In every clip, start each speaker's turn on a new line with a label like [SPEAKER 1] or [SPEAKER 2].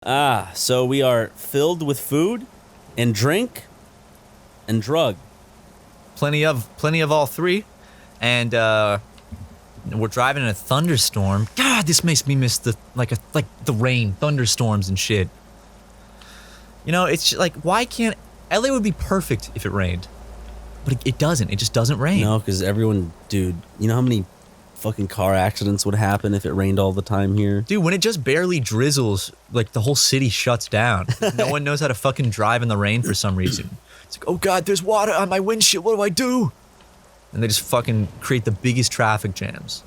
[SPEAKER 1] So we are filled with food and drink and drug.
[SPEAKER 2] Plenty of all three. And we're driving in a thunderstorm. God, this makes me miss the rain, thunderstorms and shit. You know, it's like, why can't LA would be perfect if it rained. But it doesn't. It just doesn't rain.
[SPEAKER 1] No, because everyone, dude, you know how many fucking car accidents would happen if it rained all the time here?
[SPEAKER 2] Dude, when it just barely drizzles, like the whole city shuts down. No one knows how to fucking drive in the rain for some reason. It's like, oh God, there's water on my windshield. What do I do? And they just fucking create the biggest traffic jams.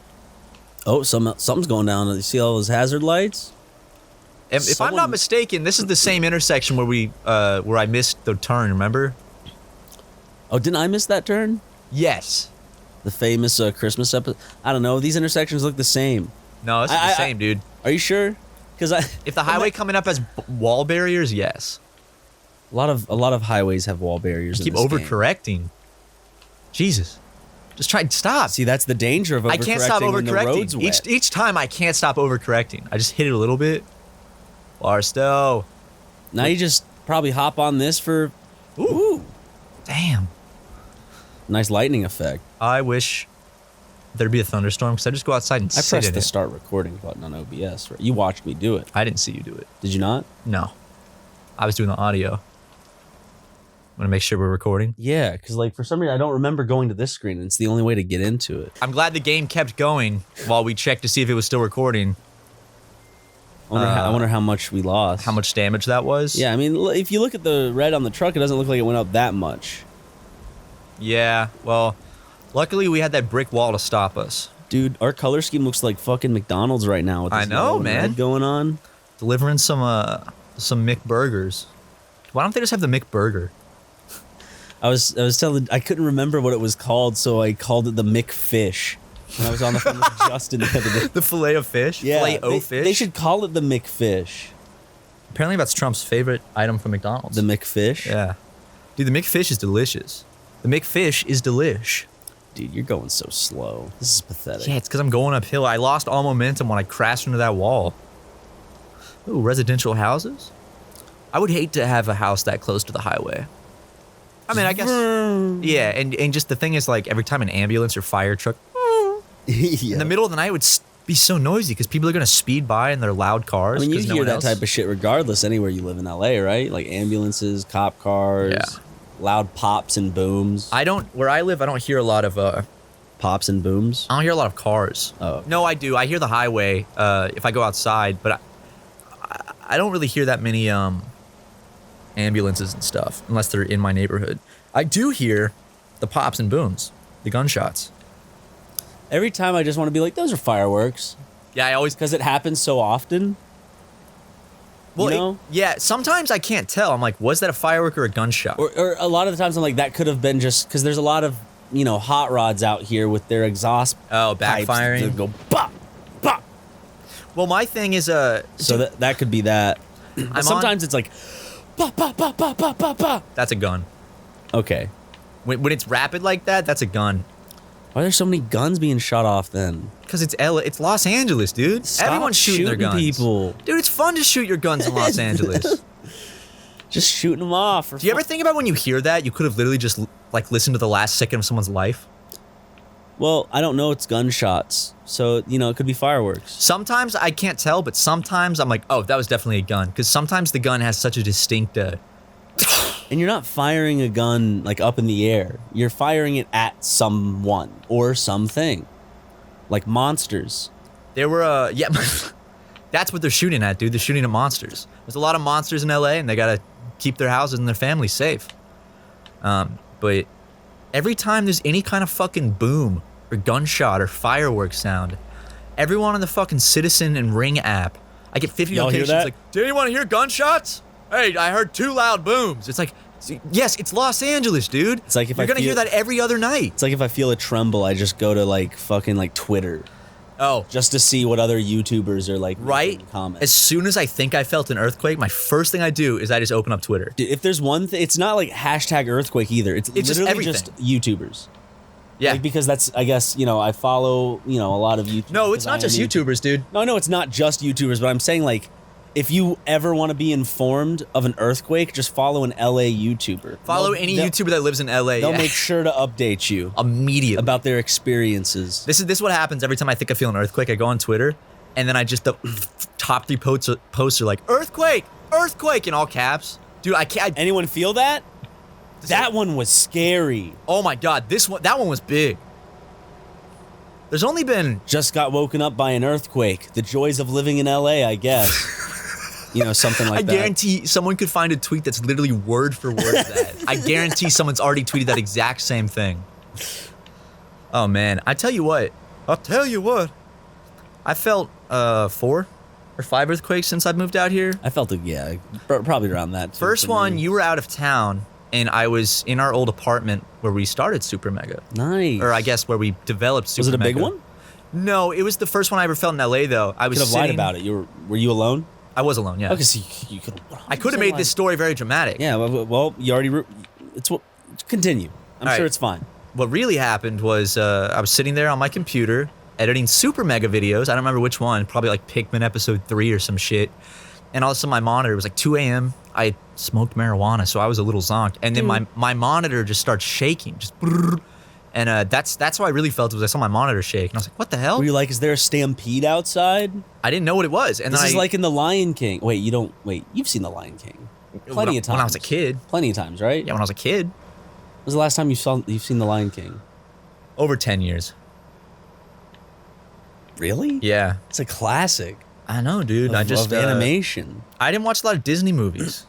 [SPEAKER 1] Oh, something's going down. You see all those hazard lights?
[SPEAKER 2] If I'm not mistaken, this is the same intersection where I missed the turn, remember?
[SPEAKER 1] Oh, didn't I miss that turn?
[SPEAKER 2] Yes.
[SPEAKER 1] The famous Christmas episode? I don't know. These intersections look the same.
[SPEAKER 2] No, it's the same, dude.
[SPEAKER 1] Are you sure? Because
[SPEAKER 2] if the highway coming up has wall barriers, yes.
[SPEAKER 1] A lot of highways have wall barriers.
[SPEAKER 2] Keep overcorrecting. Jesus. Just try to stop.
[SPEAKER 1] See, that's the danger of overcorrecting.
[SPEAKER 2] I can't stop overcorrecting.
[SPEAKER 1] When the road's wet.
[SPEAKER 2] Each time I can't stop overcorrecting. I just hit it a little bit. Barstow.
[SPEAKER 1] Now you just probably hop on this for... Ooh.
[SPEAKER 2] Damn.
[SPEAKER 1] Nice lightning effect.
[SPEAKER 2] I wish there'd be a thunderstorm because I just go outside and sit in it.
[SPEAKER 1] I pressed the start recording button on OBS. Right? You watched me do it.
[SPEAKER 2] I didn't see you do it.
[SPEAKER 1] Did you not?
[SPEAKER 2] No. I was doing the audio. Want to make sure we're recording?
[SPEAKER 1] Yeah, because like for some reason I don't remember going to this screen, and it's the only way to get into it.
[SPEAKER 2] I'm glad the game kept going while we checked to see if it was still recording.
[SPEAKER 1] I wonder how much we lost.
[SPEAKER 2] How much damage that was?
[SPEAKER 1] Yeah, I mean, if you look at the red on the truck, it doesn't look like it went up that much.
[SPEAKER 2] Yeah, well, luckily we had that brick wall to stop us.
[SPEAKER 1] Dude, our color scheme looks like fucking McDonald's right now. With this
[SPEAKER 2] I know, man.
[SPEAKER 1] Going on.
[SPEAKER 2] Delivering some McBurgers. Why don't they just have the McBurger?
[SPEAKER 1] I was telling, I couldn't remember what it was called, so I called it the McFish. When I was on the phone with Justin the other day.
[SPEAKER 2] The filet of fish?
[SPEAKER 1] Yeah.
[SPEAKER 2] Filet-o-fish?
[SPEAKER 1] They should call it the McFish.
[SPEAKER 2] Apparently that's Trump's favorite item from McDonald's.
[SPEAKER 1] The McFish?
[SPEAKER 2] Yeah. Dude, the McFish is delicious. The McFish is delish.
[SPEAKER 1] Dude, you're going so slow. This is pathetic.
[SPEAKER 2] Yeah, it's because I'm going uphill. I lost all momentum when I crashed into that wall. Ooh, residential houses? I would hate to have a house that close to the highway. I mean, I guess... Yeah, and just the thing is, like, every time an ambulance or fire truck...
[SPEAKER 1] Yeah.
[SPEAKER 2] In the middle of the night would be so noisy because people are going to speed by in their loud cars.
[SPEAKER 1] I mean, you hear that type of shit regardless anywhere you live in LA, right? Like ambulances, cop cars, loud pops and booms.
[SPEAKER 2] Where I live, I don't hear a lot of...
[SPEAKER 1] Pops and booms?
[SPEAKER 2] I don't hear a lot of cars.
[SPEAKER 1] Oh. Okay.
[SPEAKER 2] No, I do. I hear the highway if I go outside, but I don't really hear that many ambulances and stuff unless they're in my neighborhood. I do hear the pops and booms, the gunshots.
[SPEAKER 1] Every time I just want to be like, those are fireworks.
[SPEAKER 2] Yeah, I always...
[SPEAKER 1] Because it happens so often.
[SPEAKER 2] Well,
[SPEAKER 1] you know?
[SPEAKER 2] Yeah, sometimes I can't tell. I'm like, was that a firework or a gunshot?
[SPEAKER 1] Or a lot of the times I'm like, that could have been just... Because there's a lot of, you know, hot rods out here with their exhaust
[SPEAKER 2] backfiring.
[SPEAKER 1] That go bop, bop.
[SPEAKER 2] Well, my thing is...
[SPEAKER 1] So that could be that. Sometimes it's like... Bop, bop, bop, bop, bop, bop, bop.
[SPEAKER 2] That's a gun.
[SPEAKER 1] Okay.
[SPEAKER 2] When it's rapid like that, that's a gun.
[SPEAKER 1] Why are there so many guns being shot off then?
[SPEAKER 2] Because it's Los Angeles, dude.
[SPEAKER 1] Stop
[SPEAKER 2] Everyone's shooting their guns.
[SPEAKER 1] People.
[SPEAKER 2] Dude, it's fun to shoot your guns in Los Angeles.
[SPEAKER 1] Just shooting them off.
[SPEAKER 2] Do you ever think about when you hear that, you could have literally just like listened to the last second of someone's life?
[SPEAKER 1] Well, I don't know. It's gunshots. So, you know, it could be fireworks.
[SPEAKER 2] Sometimes I can't tell, but sometimes I'm like, oh, that was definitely a gun. Because sometimes the gun has such a distinct...
[SPEAKER 1] And you're not firing a gun, like, up in the air. You're firing it at someone or something. Like monsters.
[SPEAKER 2] There were, yeah, that's what they're shooting at, dude. They're shooting at monsters. There's a lot of monsters in LA, and they gotta keep their houses and their families safe. But every time there's any kind of fucking boom or gunshot or fireworks sound, everyone on the fucking Citizen and Ring app, I get 50 notifications like, did anyone hear gunshots? Hey, I heard 2 loud booms. It's like, yes, it's Los Angeles, dude.
[SPEAKER 1] It's like if
[SPEAKER 2] you're gonna hear that every other night.
[SPEAKER 1] It's like if I feel a tremble, I just go to like fucking like Twitter.
[SPEAKER 2] Oh.
[SPEAKER 1] Just to see what other YouTubers are like.
[SPEAKER 2] Right?
[SPEAKER 1] Comments.
[SPEAKER 2] As soon as I think I felt an earthquake, my first thing I do is I just open up Twitter.
[SPEAKER 1] Dude, if there's one thing, it's not like hashtag earthquake either. It's literally just YouTubers.
[SPEAKER 2] Yeah.
[SPEAKER 1] Like, because that's, I guess, you know, I follow, you know, a lot of YouTubers.
[SPEAKER 2] No, it's not just YouTubers, dude.
[SPEAKER 1] No, it's not just YouTubers, but I'm saying like, If you ever want to be informed of an earthquake, just follow an LA YouTuber.
[SPEAKER 2] Follow any YouTuber that lives in LA.
[SPEAKER 1] They'll make sure to update you
[SPEAKER 2] immediately
[SPEAKER 1] about their experiences.
[SPEAKER 2] This is what happens every time I think I feel an earthquake. I go on Twitter, and then the top 3 posts are like, earthquake, earthquake, in all caps. Dude, I can't.
[SPEAKER 1] Anyone feel that? That one was scary.
[SPEAKER 2] Oh my God, that one was big. There's only been...
[SPEAKER 1] Just got woken up by an earthquake. The joys of living in LA, I guess. Something like that.
[SPEAKER 2] I guarantee someone could find a tweet that's literally word for word that. I guarantee someone's already tweeted that exact same thing. Oh man, I'll tell you what. I felt 4 or 5 earthquakes since I've moved out here.
[SPEAKER 1] I felt probably around that.
[SPEAKER 2] First one, you were out of town, and I was in our old apartment where we started SuperMega.
[SPEAKER 1] Nice.
[SPEAKER 2] Or I guess where we developed SuperMega.
[SPEAKER 1] Was it a big one?
[SPEAKER 2] No, it was the first one I ever felt in LA though. I was
[SPEAKER 1] could have lied about it. Were you alone?
[SPEAKER 2] I was alone, yeah.
[SPEAKER 1] Okay, so you could.
[SPEAKER 2] I could have made this story very dramatic.
[SPEAKER 1] Yeah, well, you already. Continue. I'm sure it's fine.
[SPEAKER 2] What really happened was I was sitting there on my computer editing SuperMega videos. I don't remember which one. Probably like Pikmin episode 3 or some shit. And all of a sudden my monitor was like 2 a.m. I smoked marijuana, so I was a little zonked. And then my monitor just starts shaking, just. Brrr. And that's how I really felt. Was I saw my monitor shake, and I was like, "What the hell?"
[SPEAKER 1] Were you like, "Is there a stampede outside?"
[SPEAKER 2] I didn't know what it was. And
[SPEAKER 1] this is like in The Lion King. Wait, you don't. Wait, you've seen The Lion King plenty of times.
[SPEAKER 2] When I was a kid.
[SPEAKER 1] Plenty of times, right?
[SPEAKER 2] Yeah, when I was a kid.
[SPEAKER 1] When was the last time you've seen The Lion King?
[SPEAKER 2] Over 10 years.
[SPEAKER 1] Really?
[SPEAKER 2] Yeah.
[SPEAKER 1] It's a classic.
[SPEAKER 2] I know, dude.
[SPEAKER 1] Of animation.
[SPEAKER 2] I didn't watch a lot of Disney movies.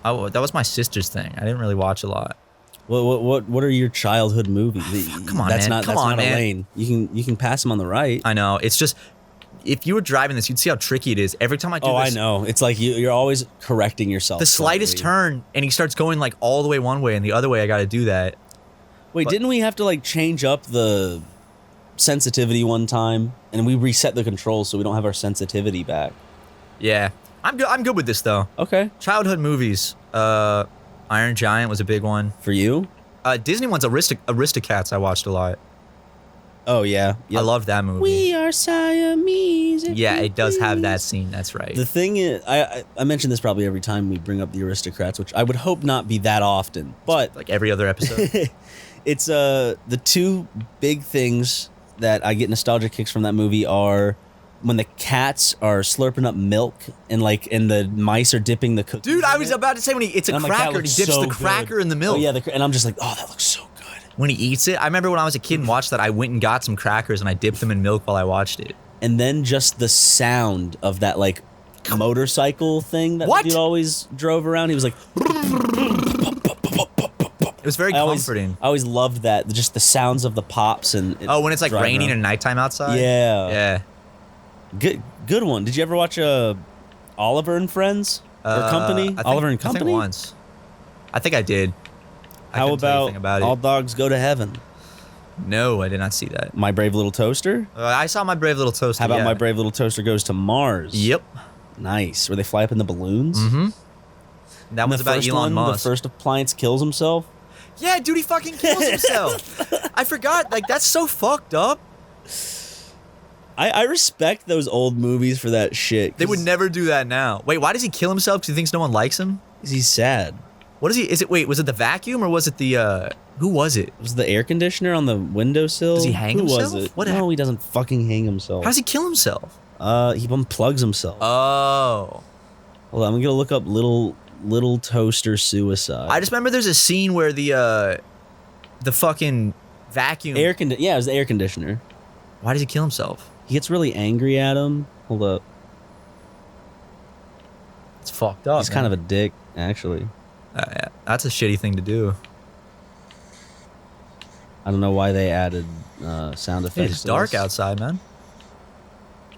[SPEAKER 2] That was my sister's thing. I didn't really watch a lot.
[SPEAKER 1] What are your childhood movies?
[SPEAKER 2] Come on,
[SPEAKER 1] that's
[SPEAKER 2] man.
[SPEAKER 1] That's not a lane. You can pass them on the right.
[SPEAKER 2] I know. It's just, if you were driving this, you'd see how tricky it is. Every time I do this.
[SPEAKER 1] Oh, I know. It's like you're always correcting yourself.
[SPEAKER 2] The slightest turn, and he starts going like all the way one way, and the other way I got to do that.
[SPEAKER 1] Wait, didn't we have to like change up the sensitivity one time, and we reset the controls so we don't have our sensitivity back?
[SPEAKER 2] Yeah, I'm good with this though.
[SPEAKER 1] Okay.
[SPEAKER 2] Childhood movies. Iron Giant was a big one.
[SPEAKER 1] For you?
[SPEAKER 2] Disney ones, Aristocats I watched a lot.
[SPEAKER 1] Oh, yeah. Yep.
[SPEAKER 2] I love that movie.
[SPEAKER 1] We are Siamese.
[SPEAKER 2] Yeah, it does have that scene. That's right.
[SPEAKER 1] The thing is, I mention this probably every time we bring up the Aristocrats, which I would hope not be that often, but...
[SPEAKER 2] Like every other episode.
[SPEAKER 1] It's the 2 big things that I get nostalgia kicks from that movie are when the cats are slurping up milk and the mice are dipping the cookies.
[SPEAKER 2] Dude, I was about to say when it's a cracker, he dips the cracker in the milk.
[SPEAKER 1] Oh yeah, and I'm just like, oh, that looks so good.
[SPEAKER 2] When he eats it, I remember when I was a kid and watched that, I went and got some crackers and I dipped them in milk while I watched it.
[SPEAKER 1] And then just the sound of that like motorcycle thing that dude always drove around. He was like,
[SPEAKER 2] it was very comforting.
[SPEAKER 1] I always loved that, just the sounds of the pops and
[SPEAKER 2] when it's like raining and nighttime outside.
[SPEAKER 1] Yeah. Good one. Did you ever watch Oliver and Friends or Company? Oliver and Company.
[SPEAKER 2] I think once. I think I did.
[SPEAKER 1] How about All Dogs Go to Heaven?
[SPEAKER 2] No, I did not see that.
[SPEAKER 1] My Brave Little Toaster?
[SPEAKER 2] I saw My Brave Little Toaster.
[SPEAKER 1] How about My Brave Little Toaster Goes to Mars?
[SPEAKER 2] Yep.
[SPEAKER 1] Nice. Where they fly up in the balloons?
[SPEAKER 2] Mm-hmm. That was about Elon Musk.
[SPEAKER 1] The first appliance kills himself?
[SPEAKER 2] Yeah, dude, he fucking kills himself. I forgot. Like, that's so fucked up.
[SPEAKER 1] I respect those old movies for that shit.
[SPEAKER 2] They would never do that now. Wait, why does he kill himself? Because he thinks no one likes him?
[SPEAKER 1] Because he's sad.
[SPEAKER 2] What is he? Wait, was it the vacuum or was it the, who was it?
[SPEAKER 1] Was it the air conditioner on the windowsill?
[SPEAKER 2] Does he hang himself?
[SPEAKER 1] Who was it? No, he doesn't fucking hang himself.
[SPEAKER 2] How does he kill himself?
[SPEAKER 1] He unplugs himself.
[SPEAKER 2] Oh.
[SPEAKER 1] Hold on, I'm gonna look up little toaster suicide.
[SPEAKER 2] I just remember there's a scene where the fucking vacuum.
[SPEAKER 1] Yeah, it was the air conditioner.
[SPEAKER 2] Why does he kill himself?
[SPEAKER 1] He gets really angry at him. Hold up.
[SPEAKER 2] It's fucked up.
[SPEAKER 1] He's kind of a dick, actually.
[SPEAKER 2] Yeah, that's a shitty thing to do.
[SPEAKER 1] I don't know why they added sound effects.
[SPEAKER 2] It's dark outside, man.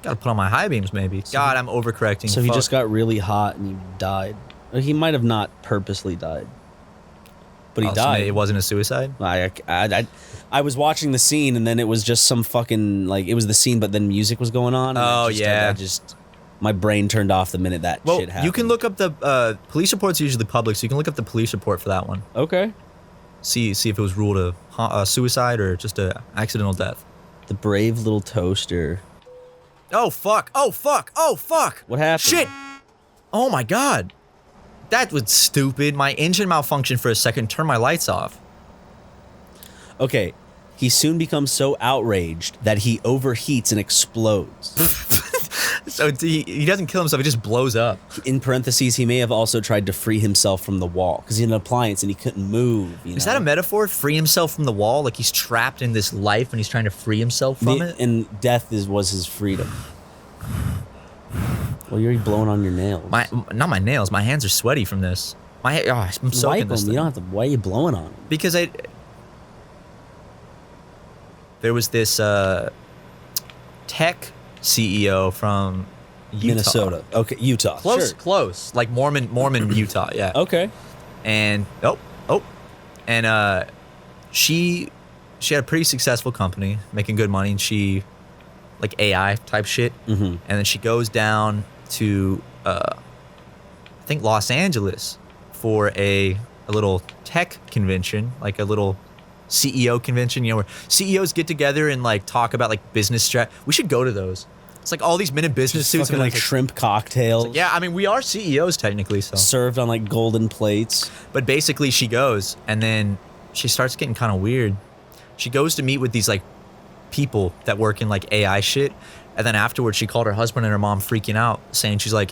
[SPEAKER 2] Gotta put on my high beams, maybe. God, I'm overcorrecting.
[SPEAKER 1] So he just got really hot and he died. He might have not purposely died, but he died.
[SPEAKER 2] So it wasn't a suicide?
[SPEAKER 1] I was watching the scene and then it was just some fucking, like, it was the scene, but then music was going on. And my brain turned off the minute that shit happened.
[SPEAKER 2] You can look up the police report's usually public, so you can look up the police report for that one.
[SPEAKER 1] Okay.
[SPEAKER 2] See if it was ruled a suicide or just a accidental death.
[SPEAKER 1] The Brave Little Toaster.
[SPEAKER 2] Oh, fuck. Oh, fuck. Oh, fuck.
[SPEAKER 1] What happened?
[SPEAKER 2] Shit. Oh, my God. That was stupid. My engine malfunctioned for a second, turned my lights off.
[SPEAKER 1] Okay, he soon becomes so outraged that he overheats and explodes.
[SPEAKER 2] So he doesn't kill himself, he just blows up.
[SPEAKER 1] In parentheses, he may have also tried to free himself from the wall because he's an appliance and he couldn't move.
[SPEAKER 2] Is that a metaphor? Free himself from the wall? Like he's trapped in this life and he's trying to free himself from it?
[SPEAKER 1] And death was his freedom. Well, you're blowing on your nails.
[SPEAKER 2] Not my nails. My hands are sweaty from this. I'm soaking
[SPEAKER 1] Wipe
[SPEAKER 2] this
[SPEAKER 1] them.
[SPEAKER 2] thing.
[SPEAKER 1] You don't have to. Why are you blowing on them?
[SPEAKER 2] Because there was this tech CEO from Utah.
[SPEAKER 1] Minnesota. Okay, Utah.
[SPEAKER 2] Close,
[SPEAKER 1] Sure.
[SPEAKER 2] close. Like Mormon Utah, yeah.
[SPEAKER 1] Okay.
[SPEAKER 2] And she had a pretty successful company, making good money, and she like AI type shit.
[SPEAKER 1] Mm-hmm.
[SPEAKER 2] And then she goes down to I think Los Angeles for a little tech convention, like a little CEO convention, where CEOs get together and like talk about like business strat. We should go to those. It's like all these men in business suits
[SPEAKER 1] Fucking
[SPEAKER 2] and
[SPEAKER 1] like shrimp cocktails.
[SPEAKER 2] like, yeah, I mean we are CEOs technically, so.
[SPEAKER 1] Served on like golden plates.
[SPEAKER 2] But basically she goes and then she starts getting kind of weird. She goes to meet with these like people that work in like AI shit, and then afterwards she called her husband and her mom freaking out, saying she's like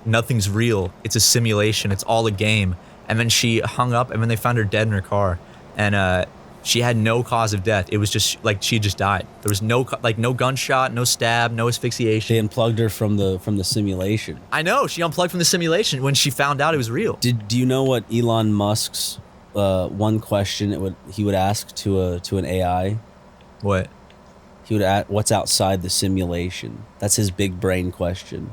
[SPEAKER 2] nothing's real. It's a simulation. It's all a game. And then she hung up, and then they found her dead in her car, and she had no cause of death. It was just like she just died. There was no gunshot, no stab, no asphyxiation.
[SPEAKER 1] They unplugged her from the simulation.
[SPEAKER 2] I know, she unplugged from the simulation when she found out it was real.
[SPEAKER 1] Do you know what Elon Musk's one question he would ask to an AI?
[SPEAKER 2] What?
[SPEAKER 1] He would ask, "What's outside the simulation?" That's his big brain question.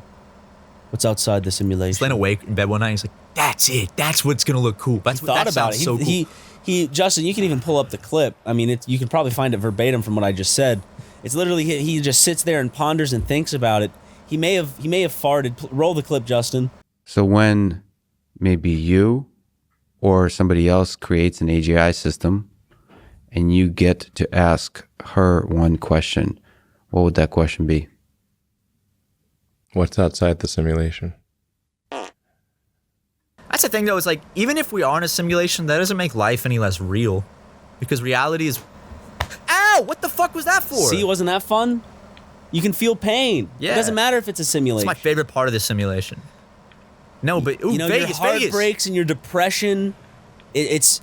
[SPEAKER 1] What's outside the simulation?
[SPEAKER 2] He's laying awake in bed one night. He's like, "That's it. That's what's gonna look cool." That's what
[SPEAKER 1] thought
[SPEAKER 2] that
[SPEAKER 1] about
[SPEAKER 2] sounds
[SPEAKER 1] it.
[SPEAKER 2] so cool.
[SPEAKER 1] He Justin, you can even pull up the clip. I mean, you can probably find it verbatim from what I just said. It's literally he just sits there and ponders and thinks about it. He may have farted. Roll the clip, Justin.
[SPEAKER 3] So when maybe you or somebody else creates an AGI system and you get to ask her one question, what would that question be?
[SPEAKER 4] What's outside the simulation?
[SPEAKER 2] That's the thing, though. Is like, even if we are in a simulation, that doesn't make life any less real, because reality is. Ow! What the fuck was that for?
[SPEAKER 1] See, wasn't that fun? You can feel pain.
[SPEAKER 2] Yeah.
[SPEAKER 1] It doesn't matter if it's a simulation.
[SPEAKER 2] It's my favorite part of the simulation. No, but ooh,
[SPEAKER 1] Vegas, your heart
[SPEAKER 2] Vegas.
[SPEAKER 1] breaks and your depression. It's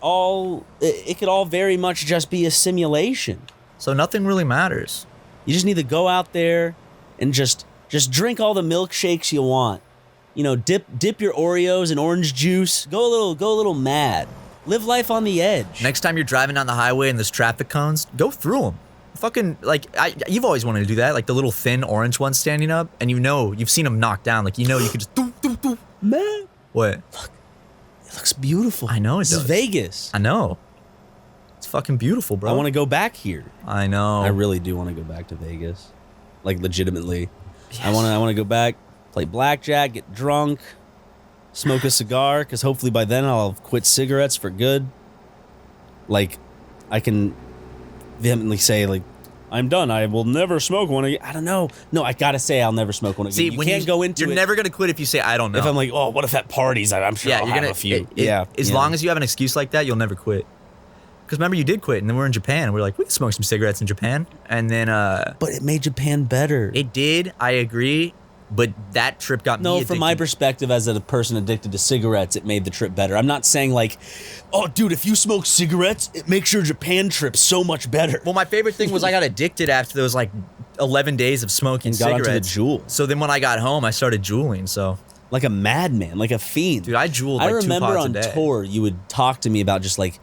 [SPEAKER 1] all. It could all very much just be a simulation.
[SPEAKER 2] So nothing really matters.
[SPEAKER 1] You just need to go out there and just drink all the milkshakes you want. Dip your Oreos in orange juice. Go a little mad. Live life on the edge.
[SPEAKER 2] Next time you're driving down the highway and there's traffic cones, go through them. Fucking you've always wanted to do that, like the little thin orange ones standing up, and you've seen them knocked down, like you could just do.
[SPEAKER 1] Man,
[SPEAKER 2] What?
[SPEAKER 1] it looks beautiful.
[SPEAKER 2] I know it
[SPEAKER 1] This
[SPEAKER 2] does.
[SPEAKER 1] is Vegas.
[SPEAKER 2] I know. It's fucking beautiful, bro.
[SPEAKER 1] I want to go back here.
[SPEAKER 2] I know.
[SPEAKER 1] I really do want to go back to Vegas, like legitimately.
[SPEAKER 2] Yes.
[SPEAKER 1] I want to go back, play blackjack, get drunk, smoke a cigar, because hopefully by then I'll have quit cigarettes for good. Like, I can vehemently say, like, I'm done. I will never smoke one again. I don't know. No, I gotta say I'll never smoke one again.
[SPEAKER 2] See,
[SPEAKER 1] you
[SPEAKER 2] when
[SPEAKER 1] can't go into
[SPEAKER 2] you're
[SPEAKER 1] it
[SPEAKER 2] never gonna quit if you say I don't know.
[SPEAKER 1] if I'm like, oh, what if at parties? I'm sure
[SPEAKER 2] yeah,
[SPEAKER 1] I'll
[SPEAKER 2] you're
[SPEAKER 1] have
[SPEAKER 2] gonna
[SPEAKER 1] a few.
[SPEAKER 2] As long as you have an excuse like that, you'll never quit. Because remember, you did quit, and then we're in Japan. We're like, we can smoke some cigarettes in Japan, and then
[SPEAKER 1] But it made Japan better.
[SPEAKER 2] it did. I agree, but that trip got me
[SPEAKER 1] No,
[SPEAKER 2] addicted.
[SPEAKER 1] from my perspective as a person addicted to cigarettes, it made the trip better. I'm not saying like, oh, dude, if you smoke cigarettes, it makes your Japan trip so much better.
[SPEAKER 2] Well, my favorite thing was I got addicted after those like 11 days of smoking
[SPEAKER 1] And got onto
[SPEAKER 2] cigarettes.
[SPEAKER 1] the Juul.
[SPEAKER 2] So then when I got home, I started juuling. So
[SPEAKER 1] Like a madman, like a fiend.
[SPEAKER 2] dude, I juuled like
[SPEAKER 1] I
[SPEAKER 2] 2
[SPEAKER 1] remember
[SPEAKER 2] pots
[SPEAKER 1] on
[SPEAKER 2] a day.
[SPEAKER 1] tour, you would talk to me about just like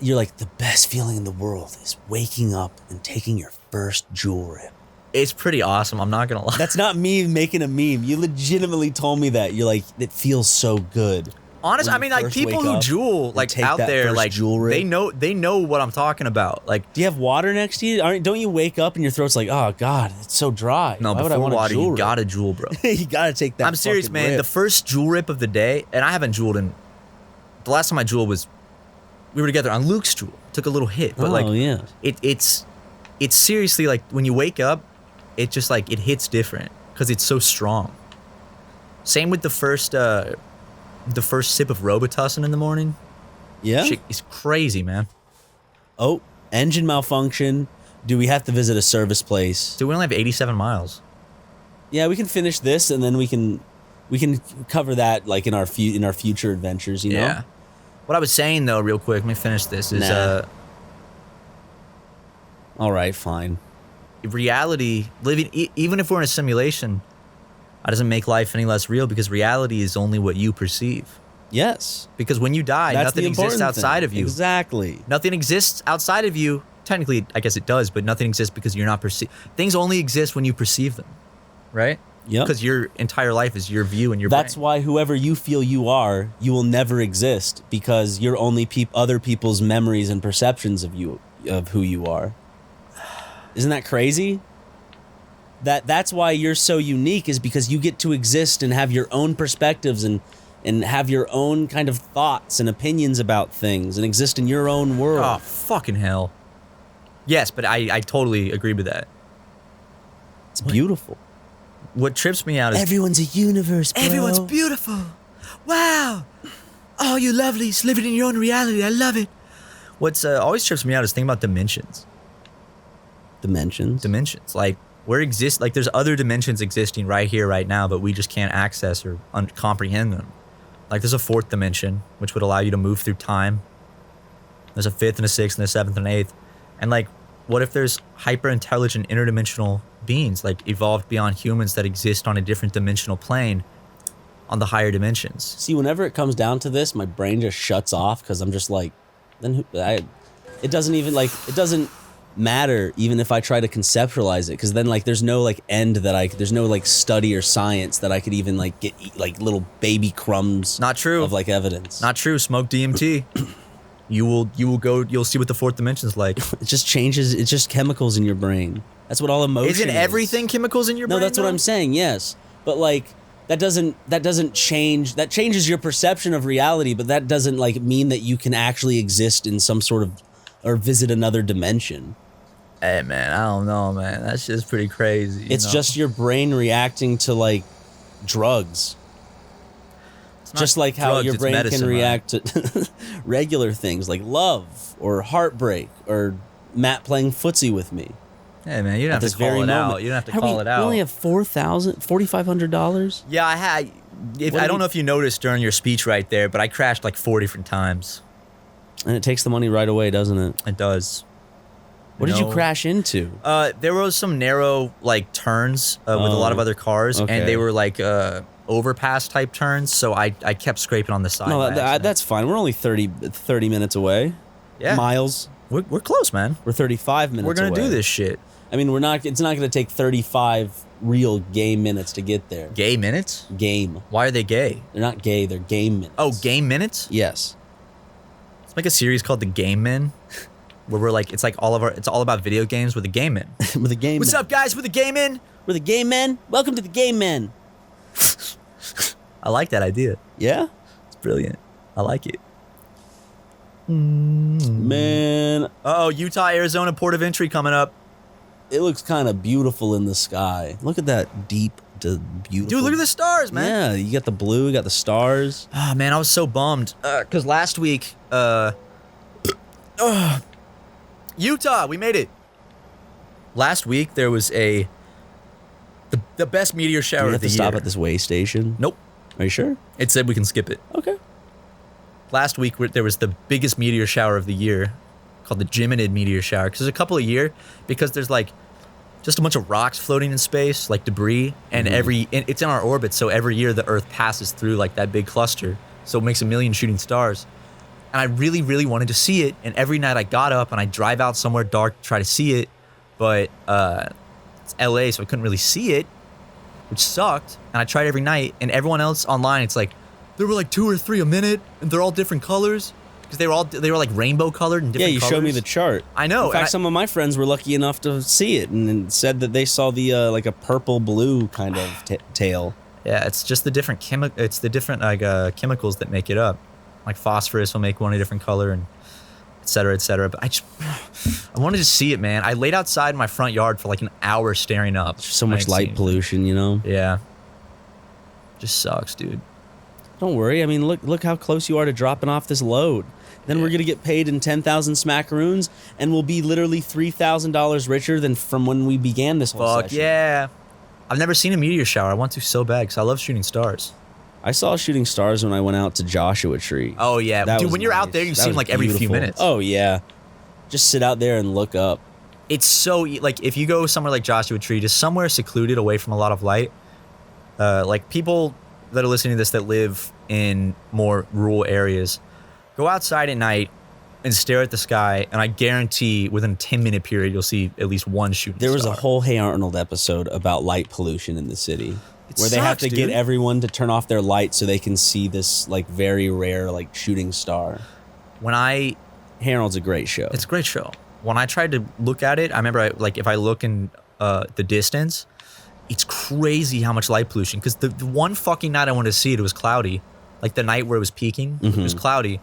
[SPEAKER 1] you're like, the best feeling in the world is waking up and taking your first Juul rip.
[SPEAKER 2] It's pretty awesome. I'm not gonna lie.
[SPEAKER 1] That's not me making a meme. You legitimately told me that. You're like, it feels so good.
[SPEAKER 2] Honestly,
[SPEAKER 1] when
[SPEAKER 2] I
[SPEAKER 1] you
[SPEAKER 2] mean, like
[SPEAKER 1] first
[SPEAKER 2] people
[SPEAKER 1] wake
[SPEAKER 2] who
[SPEAKER 1] up
[SPEAKER 2] juul,
[SPEAKER 1] and
[SPEAKER 2] like
[SPEAKER 1] take
[SPEAKER 2] out
[SPEAKER 1] that
[SPEAKER 2] there,
[SPEAKER 1] first
[SPEAKER 2] like
[SPEAKER 1] Juul rip.
[SPEAKER 2] they know what I'm talking about. Like,
[SPEAKER 1] Do you have water next to you? Don't you wake up and your throat's like, oh God, it's so dry.
[SPEAKER 2] no,
[SPEAKER 1] Why would I
[SPEAKER 2] before
[SPEAKER 1] want
[SPEAKER 2] water,
[SPEAKER 1] a Juul
[SPEAKER 2] you
[SPEAKER 1] rip?
[SPEAKER 2] gotta juul, bro.
[SPEAKER 1] You gotta take that.
[SPEAKER 2] I'm serious,
[SPEAKER 1] fucking
[SPEAKER 2] man.
[SPEAKER 1] rip.
[SPEAKER 2] The first Juul rip of the day, and I haven't juuled in. The last time I juuled was we were together on Luke's Juul. Took a little hit, but
[SPEAKER 1] Oh,
[SPEAKER 2] like
[SPEAKER 1] yeah.
[SPEAKER 2] it's seriously like when you wake up it just like it hits different because it's so strong. Same with the first sip of Robitussin in the morning.
[SPEAKER 1] Yeah.
[SPEAKER 2] Shit is crazy, man.
[SPEAKER 1] Oh, engine malfunction. Do we have to visit a service place?
[SPEAKER 2] Dude, we only have 87 miles.
[SPEAKER 1] Yeah, we can finish this and then we can cover that like in our future adventures, you know?
[SPEAKER 2] Yeah. What I was saying though, real quick, let me finish this. Is
[SPEAKER 1] all right, fine.
[SPEAKER 2] Reality, even if we're in a simulation, that doesn't make life any less real because reality is only what you perceive.
[SPEAKER 1] Yes.
[SPEAKER 2] Because when you die,
[SPEAKER 1] That's
[SPEAKER 2] nothing
[SPEAKER 1] the
[SPEAKER 2] exists
[SPEAKER 1] important
[SPEAKER 2] outside
[SPEAKER 1] thing.
[SPEAKER 2] of you.
[SPEAKER 1] Exactly.
[SPEAKER 2] Nothing exists outside of you. Technically, I guess it does, but nothing exists because you're not perceived. Things only exist when you perceive them, right?
[SPEAKER 1] Yep.
[SPEAKER 2] Because your entire life is your view and your
[SPEAKER 1] That's
[SPEAKER 2] brain.
[SPEAKER 1] why whoever you feel you are, you will never exist because you're only other people's memories and perceptions of who you are. Isn't that crazy? That's why you're so unique is because you get to exist and have your own perspectives and have your own kind of thoughts and opinions about things and exist in your own world.
[SPEAKER 2] Oh, fucking hell. Yes, but I totally agree with that.
[SPEAKER 1] It's beautiful.
[SPEAKER 2] What trips me out is
[SPEAKER 1] Everyone's a universe, bro.
[SPEAKER 2] everyone's beautiful. Wow. Oh, you lovelies living in your own reality. I love it. What's always trips me out is thinking about dimensions.
[SPEAKER 1] Dimensions.
[SPEAKER 2] Like there's other dimensions existing right here, right now, but we just can't access or comprehend them. Like there's a fourth dimension, which would allow you to move through time. There's a fifth and a sixth and a seventh and an eighth. And like, what if there's hyper-intelligent interdimensional beings, like evolved beyond humans that exist on a different dimensional plane on the higher dimensions?
[SPEAKER 1] See, whenever it comes down to this, my brain just shuts off because I'm just like, it doesn't matter even if I try to conceptualize it because then like there's no like there's no like study or science that I could even like get like little baby crumbs.
[SPEAKER 2] Not true.
[SPEAKER 1] Of like evidence.
[SPEAKER 2] Not true. Smoke DMT. You'll see what the fourth dimension's like.
[SPEAKER 1] It just changes. It's just chemicals in your brain. That's what all emotion
[SPEAKER 2] Isn't everything chemicals in your brain?
[SPEAKER 1] No, that's what I'm saying. Yes, but like that doesn't change. That changes your perception of reality, but that doesn't like mean that you can actually exist in some sort of or visit another dimension.
[SPEAKER 2] Hey man, I don't know, man. That's just pretty crazy.
[SPEAKER 1] It's just your brain reacting to like drugs. Just like how
[SPEAKER 2] drugs,
[SPEAKER 1] your
[SPEAKER 2] it's
[SPEAKER 1] brain
[SPEAKER 2] medicine,
[SPEAKER 1] can
[SPEAKER 2] right?
[SPEAKER 1] react to regular things like love or heartbreak or Matt playing footsie with me.
[SPEAKER 2] Hey man, you don't have to call it out. You don't have to call it out.
[SPEAKER 1] We only have $4,500.
[SPEAKER 2] Yeah, I don't know if you noticed during your speech right there, but I crashed like 4 different times.
[SPEAKER 1] And it takes the money right away, doesn't it?
[SPEAKER 2] It does.
[SPEAKER 1] What did you crash into?
[SPEAKER 2] There was some narrow like turns with a lot of other cars,
[SPEAKER 1] okay.
[SPEAKER 2] and they were like overpass type turns. So I kept scraping on the side.
[SPEAKER 1] No, that's fine. We're only 30 minutes away.
[SPEAKER 2] Yeah,
[SPEAKER 1] miles.
[SPEAKER 2] We're close, man.
[SPEAKER 1] We're 35 minutes.
[SPEAKER 2] We're gonna
[SPEAKER 1] away.
[SPEAKER 2] do this shit.
[SPEAKER 1] I mean, it's not gonna take 35 real game minutes to get there.
[SPEAKER 2] Gay minutes?
[SPEAKER 1] Game.
[SPEAKER 2] Why are they gay?
[SPEAKER 1] They're not gay. They're game minutes.
[SPEAKER 2] Oh, game minutes?
[SPEAKER 1] Yes.
[SPEAKER 2] Let's make a series called The Game Men, where we're like, it's all about video games with the game men.
[SPEAKER 1] With the game.
[SPEAKER 2] What's up, guys? With the game men?
[SPEAKER 1] We're the game men. Welcome to the game men.
[SPEAKER 2] I like that idea.
[SPEAKER 1] Yeah.
[SPEAKER 2] It's brilliant. I like it.
[SPEAKER 1] Man,
[SPEAKER 2] Oh, Utah, Arizona port of entry coming up.
[SPEAKER 1] it looks kind of beautiful in the sky. Look at that deep to beautiful.
[SPEAKER 2] Dude, look at the stars, man.
[SPEAKER 1] Yeah, you got the blue, you got the stars.
[SPEAKER 2] Oh, man, I was so bummed. Because last week, Utah, we made it. Last week, there was the best meteor shower
[SPEAKER 1] Do we
[SPEAKER 2] of
[SPEAKER 1] have
[SPEAKER 2] the
[SPEAKER 1] to
[SPEAKER 2] year.
[SPEAKER 1] stop at this way station?
[SPEAKER 2] Nope.
[SPEAKER 1] Are you sure?
[SPEAKER 2] It said we can skip it.
[SPEAKER 1] Okay.
[SPEAKER 2] Last week, there was the biggest meteor shower of the year, called the Geminid meteor shower. Because there's a couple a year, because there's like just a bunch of rocks floating in space, like debris, and it's in our orbit. So every year the Earth passes through like that big cluster, so it makes a million shooting stars. And I really, really wanted to see it. And every night I got up and I drive out somewhere dark to try to see it, but it's LA, so I couldn't really see it, which sucked. And I tried every night, and everyone else online, it's like there were like 2 or 3 a minute, and they're all different colors. Because they were like rainbow colored and different
[SPEAKER 1] Yeah, you
[SPEAKER 2] colors.
[SPEAKER 1] showed me the chart.
[SPEAKER 2] I know.
[SPEAKER 1] In fact, some of my friends were lucky enough to see it and said that they saw the like a purple blue kind of tail.
[SPEAKER 2] Yeah, it's just the different chemicals that make it up. Like phosphorus will make one a different color, and etc., etc. But I wanted to see it, man. I laid outside in my front yard for like an hour staring up.
[SPEAKER 1] So much light pollution, you know?
[SPEAKER 2] Yeah. Just sucks, dude.
[SPEAKER 1] Don't worry. I mean, look how close you are to dropping off this load. Then we're gonna get paid in 10,000 smackaroons, and we'll be literally $3,000 richer than from when we began this whole
[SPEAKER 2] Fuck
[SPEAKER 1] session.
[SPEAKER 2] yeah. I've never seen a meteor shower. I want to so bad because I love shooting stars.
[SPEAKER 1] I saw shooting stars when I went out to Joshua Tree.
[SPEAKER 2] Oh yeah,
[SPEAKER 1] That
[SPEAKER 2] dude.
[SPEAKER 1] was
[SPEAKER 2] When you're out
[SPEAKER 1] nice.
[SPEAKER 2] there, you
[SPEAKER 1] That
[SPEAKER 2] see them
[SPEAKER 1] was
[SPEAKER 2] like every few
[SPEAKER 1] beautiful.
[SPEAKER 2] minutes.
[SPEAKER 1] Oh yeah, just sit out there and look up.
[SPEAKER 2] It's so like if you go somewhere like Joshua Tree, just somewhere secluded away from a lot of light. Like people that are listening to this that live in more rural areas, go outside at night and stare at the sky, and I guarantee within a 10-minute period you'll see at least one shooting
[SPEAKER 1] There was
[SPEAKER 2] star.
[SPEAKER 1] a whole Hey Arnold episode about light pollution in the city, where they have
[SPEAKER 2] sucks,
[SPEAKER 1] to get
[SPEAKER 2] dude.
[SPEAKER 1] everyone to turn off their lights so they can see this like very rare like shooting star.
[SPEAKER 2] When I
[SPEAKER 1] Hey Arnold's a great show.
[SPEAKER 2] It's a great show. When I tried to look at it, I remember like if I look in the distance, it's crazy how much light pollution. Because the one fucking night I wanted to see it, it was cloudy. Like the night where it was peaking, it was cloudy.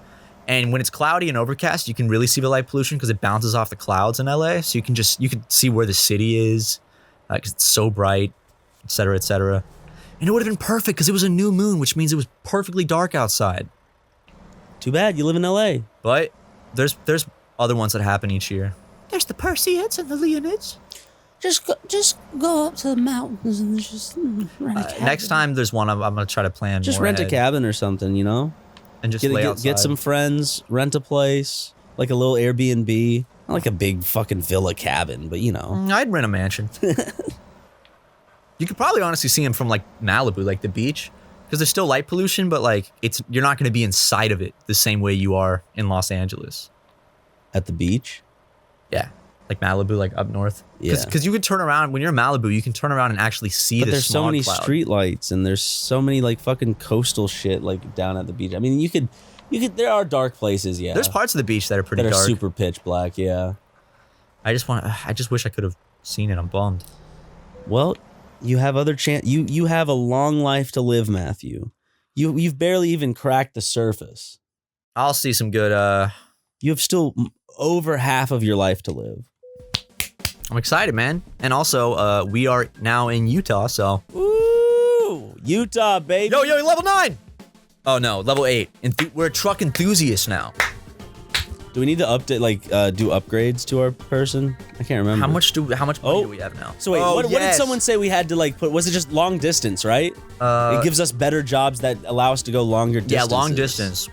[SPEAKER 2] And when it's cloudy and overcast, you can really see the light pollution because it bounces off the clouds in LA. So you can see where the city is because it's so bright, et cetera, et cetera. And it would have been perfect because it was a new moon, which means it was perfectly dark outside.
[SPEAKER 1] Too bad you live in LA.
[SPEAKER 2] But there's other ones that happen each year. There's the Perseids and the Leonids.
[SPEAKER 4] Just go up to the mountains and just rent a cabin.
[SPEAKER 2] Next time there's one, I'm gonna try to plan.
[SPEAKER 1] Just
[SPEAKER 2] more
[SPEAKER 1] rent a
[SPEAKER 2] ahead
[SPEAKER 1] cabin or something, you know?
[SPEAKER 2] and just lay outside.
[SPEAKER 1] Get some friends, rent a place, like a little Airbnb. Not like a big fucking villa cabin, but you know.
[SPEAKER 2] I'd rent a mansion. You could probably honestly see them from like Malibu, like the beach, because there's still light pollution, but like you're not gonna be inside of it the same way you are in Los Angeles.
[SPEAKER 1] At the beach?
[SPEAKER 2] Yeah. Like Malibu, like up north.
[SPEAKER 1] Yeah.
[SPEAKER 2] Because you could turn around, when you're in Malibu, you can turn around and actually see
[SPEAKER 1] But
[SPEAKER 2] the
[SPEAKER 1] there's so
[SPEAKER 2] smog
[SPEAKER 1] many
[SPEAKER 2] cloud.
[SPEAKER 1] street lights and there's so many like fucking coastal shit like down at the beach. I mean, you could there are dark places, yeah.
[SPEAKER 2] There's parts of the beach that are pretty
[SPEAKER 1] that are
[SPEAKER 2] dark.
[SPEAKER 1] super pitch black, yeah.
[SPEAKER 2] I just wish I could have seen it. I'm bummed.
[SPEAKER 1] Well, you have other chance. You have a long life to live, Matthew. You've barely even cracked the surface.
[SPEAKER 2] I'll see some good.
[SPEAKER 1] You have still over half of your life to live.
[SPEAKER 2] I'm excited, man. And also, we are now in Utah, so.
[SPEAKER 1] Ooh, Utah, baby.
[SPEAKER 2] Yo, level 9! Oh no, level 8. We're truck enthusiasts now.
[SPEAKER 1] Do we need to update, like, do upgrades to our person? I can't remember.
[SPEAKER 2] How much money do we have now?
[SPEAKER 1] So wait, what did someone say we had to like put? Was it just long distance, right? It gives us better jobs that allow us to go longer distances.
[SPEAKER 2] Yeah, long distance.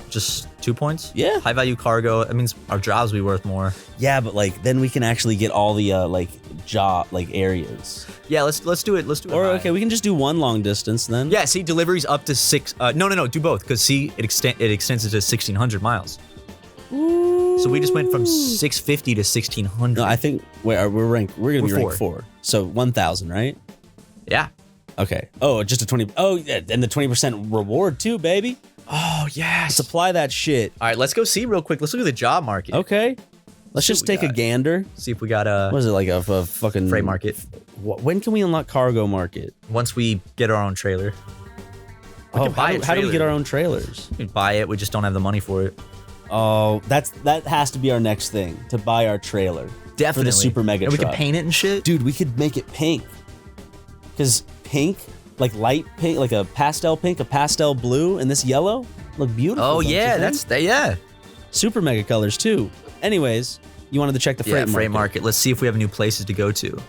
[SPEAKER 2] Just 2 points?
[SPEAKER 1] Yeah.
[SPEAKER 2] High value cargo. That means our jobs will be worth more.
[SPEAKER 1] Yeah, but like then we can actually get all the like job like areas.
[SPEAKER 2] Yeah, let's do it. Let's do it.
[SPEAKER 1] Or
[SPEAKER 2] high.
[SPEAKER 1] okay, we can just do one long distance then.
[SPEAKER 2] Yeah, see, deliveries up to 6. No, do both because see, it extends it to 1,600 miles.
[SPEAKER 1] Ooh.
[SPEAKER 2] So we just went from 650 to 1,600.
[SPEAKER 1] No, I think we're gonna be
[SPEAKER 2] We're
[SPEAKER 1] ranked 4. So 1,000, right?
[SPEAKER 2] Yeah.
[SPEAKER 1] Okay. Oh, just a 20. Oh, yeah, and the 20% reward too, baby.
[SPEAKER 2] Oh yes.
[SPEAKER 1] Supply that shit.
[SPEAKER 2] All right, let's go see real quick. Let's look at the job market.
[SPEAKER 1] Okay. Let's
[SPEAKER 2] See
[SPEAKER 1] just
[SPEAKER 2] what we
[SPEAKER 1] take a
[SPEAKER 2] got.
[SPEAKER 1] gander.
[SPEAKER 2] See if we got a
[SPEAKER 1] What is it like a fucking
[SPEAKER 2] freight market.
[SPEAKER 1] When can we unlock cargo market?
[SPEAKER 2] Once we get our own trailer. We can buy a
[SPEAKER 1] how do we
[SPEAKER 2] trailer.
[SPEAKER 1] get our own trailers?
[SPEAKER 2] We can buy it. We just don't have the money for it.
[SPEAKER 1] Oh, that has to be our next thing, to buy our trailer.
[SPEAKER 2] Definitely.
[SPEAKER 1] For the SuperMega
[SPEAKER 2] And we
[SPEAKER 1] truck.
[SPEAKER 2] can paint it and shit.
[SPEAKER 1] Dude, we could make it pink. Because pink, like light pink, like a pastel pink, a pastel blue, and this yellow look beautiful.
[SPEAKER 2] Oh
[SPEAKER 1] don't you
[SPEAKER 2] yeah,
[SPEAKER 1] think?
[SPEAKER 2] that's that. Yeah.
[SPEAKER 1] SuperMega colors too. Anyways, you wanted to check the freight
[SPEAKER 2] Freight
[SPEAKER 1] market.
[SPEAKER 2] market. Let's see if we have new places to go to.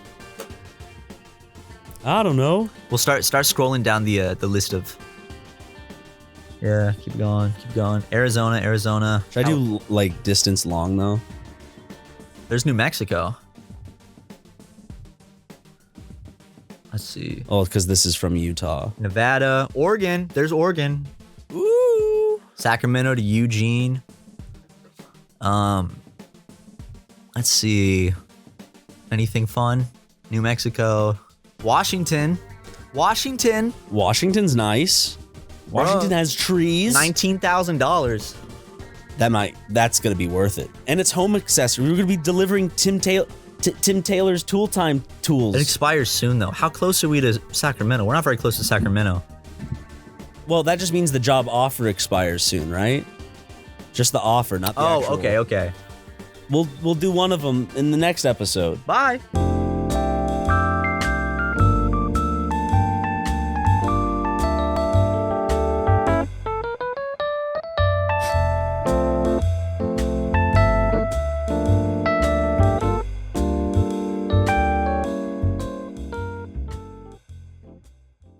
[SPEAKER 1] I don't know.
[SPEAKER 2] We'll start scrolling down the list of. Yeah, keep going. Arizona.
[SPEAKER 1] Should I do like distance long though?
[SPEAKER 2] There's New Mexico. Let's see.
[SPEAKER 1] Oh, because this is from Utah.
[SPEAKER 2] Nevada, Oregon. There's Oregon.
[SPEAKER 1] Ooh.
[SPEAKER 2] Sacramento to Eugene. Let's see. Anything fun? New Mexico. Washington.
[SPEAKER 1] Washington's nice. Washington has trees.
[SPEAKER 2] $19,000.
[SPEAKER 1] That's gonna be worth it. And it's home accessory. We're gonna be delivering Tim Taylor's Tool Time tools.
[SPEAKER 2] It expires soon though. How close are we to Sacramento? We're not very close to Sacramento.
[SPEAKER 1] Well, that just means the job offer expires soon, right? Just the offer, not the actual.
[SPEAKER 2] Okay.
[SPEAKER 1] We'll do one of them in the next episode.
[SPEAKER 2] Bye.